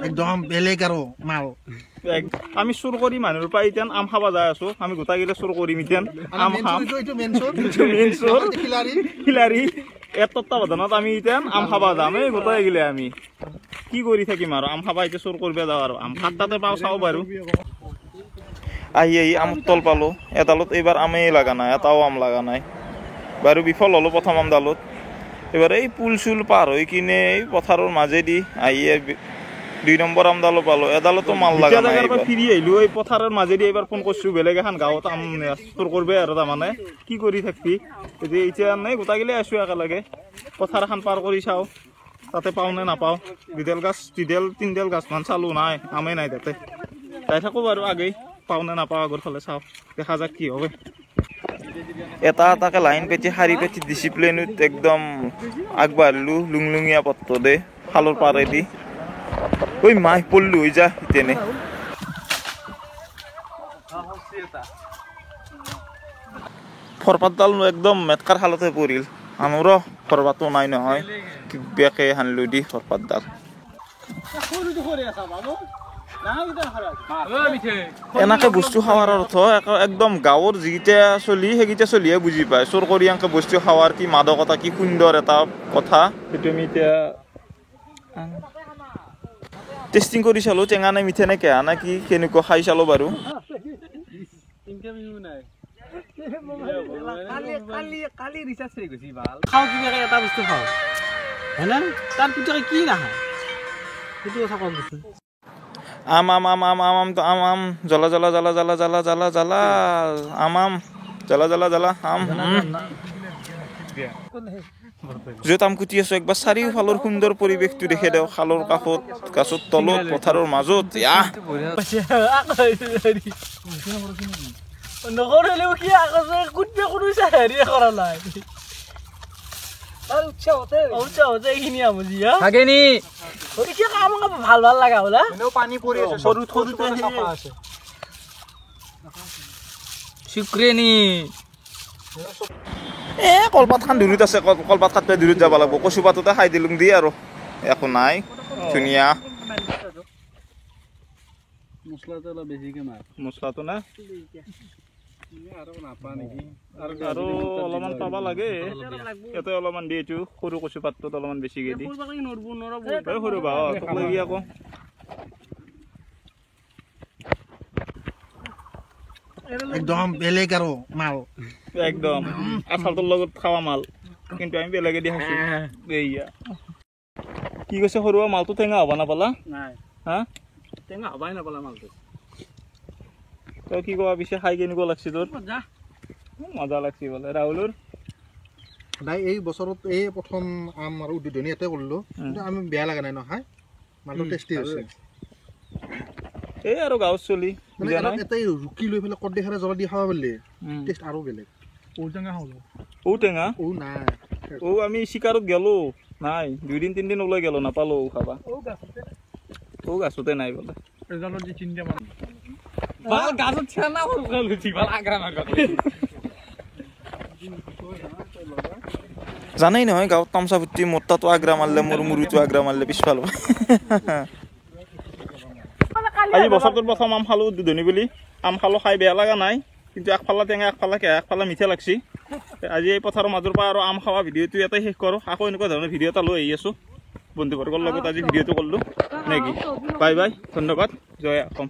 একদম বেলেগ আৰু মাল আমি চুৰ কৰি মানুহৰ পৰা এতিয়া আম খাব যাই আছো আমি গোটাইগিলা চুৰ কৰিম এতিয়া আম খাম খিলাৰী এক তত্ত্বাৱধানত আমি এতিয়া আম খাব যাম এই গোটাইগিলা আমি কি কৰি থাকিম আৰু আম খাবা এতিয়া চুৰ কৰিব যাওঁ আৰু আম সাতটাতে পাওঁ চাওঁ বাৰু আহি আমৰ তল পালো এডালত এইবাৰ আমেই লগা নাই এটাও আম লগা নাই বাৰু বিফল হলো প্ৰথম আমডালত এবাৰ এই পুল চুল পাৰ হৈ কিনে এই পথাৰৰ মাজেদি আহি 2 নম্বৰ আমডালো পালো এডালতো মাল লগা নাই ফিৰি আহিলো এই পথাৰৰ মাজেদি এইবাৰ ফোন কৰিছো বেলেগ এখন গাঁৱত আম চুৰ কৰিব আৰু তাৰমানে কি কৰি থাকবি এতিয়া নাই গোটাইগিলে আছো একেলগে পথাৰ এখন পাৰ কৰি চাওঁ তাতে পাওঁ নে নাপাওঁ তিনডাল গাছ মান চালো নাই আমেই নাই তাতে যাই থাকো বাৰু আগেই পাওঁ নে নাপাওঁ আগৰ ফালে চাওঁ দেখা যাক কি হবে এটা এটাকে লাইন পেটি শাৰী পেটি ডিচিপ্লিনত একদম আগবাঢ়িলো লুংলুঙীয়া পথটো দে খালৰ পাৰেদি ঐ মাই পল্লু হৈ যা তেনে ফৰপাতডাল একদম মেটকাৰ হালতে পৰিল আমাৰ ফৰপাতো নাই নহয় বেকে হানলো দি ফৰপাতডাল এনেকে বস্তু খাৱাৰ অৰ্থ একদম গাঁৱৰ যিকেইটা চলি সেইকেইটা চলিহে বুজি পায় চোৰ কৰি এনেকে বস্তু খাৱাৰ কি মাদকতা কি সুন্দৰ এটা কথা সেইটো আমি এতিয়া টেষ্টিং কৰি চালো টেঙা নে মিঠা নে কেহা নে কি কেনেকুৱা খাই চালো বাৰু আম আম আম আম আম আম আম আম জ্বলা জ্বলা জ্বলা জ্বলা জ্বলা জ্বলা জ্বলা আম আম জ্বলা জ্বলা জ্বলা আম য'ত আম কুটি আছো একবাৰ চাৰিওফালৰ সুন্দৰ পৰিৱেশটো দেখে দিওঁ খালৰ কাষত গাছৰ তলত পথাৰৰ মাজত ভাল ভাল লাগা হলা পানী পৰি আছে শুক্ৰেনি কলপাত খান দূৰত আছে কলপাত কাটতে দূৰত যাব লাগিব কচু পাততে খাই দিলুং দি আৰু একো নাই ধুনীয়া মছলাটো অলপ বেছিকে মাৰ মছলাটো না আৰু অলপমান পাবা লাগে ইয়াতে অলপমান দি এইটো সৰু কচু পাতটোত অলপমান বেছিকে দি সৰু বা লাগি আকৌ একদম বেলেগ আৰু মাল একদম আচাৰটোৰ লগত খাৱা মাল কিন্তু আমি বেলেগে দি খাইছো এইয়া কি কৈছে সৰু মালটো টেঙা হ'ব নাপালা হা টেঙা হবাই নাপালা মালটো তই কি কবা পিছে খাই কেনেকুৱা লাগছি তোৰ মজা লাগছি বোলে ৰাহুলৰ নাই এই বছৰত এই প্ৰথম আম আৰু উদ্বোধনী ইয়াতে কৰিলো কিন্তু আমি বেয়া লগা নাই নহয় মালটো টেষ্টি হৈছে এই আৰু গাঁৱত চলি এটাই ৰুকি লৈ পেলাই কৰ্দে খাৰে জ্বলা দি খাব পাৰিলে টেষ্ট আৰু বেলেগ ঔটেঙা নাই আমি চিকাৰত গেলো নাই 2 দিন 3 দিন ওলাই গেলো নাপালো খাবা গাছতে নাই বোলে জানাই নহয় গাঁৱত তামচা ফুটি মোৰ তাতো আগ্ৰা মাৰিলে মোৰ মুৰুটো আগ্ৰা মাৰিলে পিছফাল আজি বছৰটোৰ প্ৰথম আম খালো উদ্বোধনী বুলি আম খালো খাই বেয়া লগা নাই কিন্তু একফালে টেঙা একফালে মিঠা লাগছি আজি এই পথাৰৰ মাজৰ পৰা আৰু আম খাৱা ভিডিঅ'টো ইয়াতে শেষ কৰোঁ আকৌ এনেকুৱা ধৰণৰ ভিডিঅ' এটা লৈ আহি আছোঁ বন্ধুবৰ্গৰ লগত আজি ভিডিঅ'টো কৰিলোঁ নেকি বাই বাই ধন্যবাদ জয় অসম।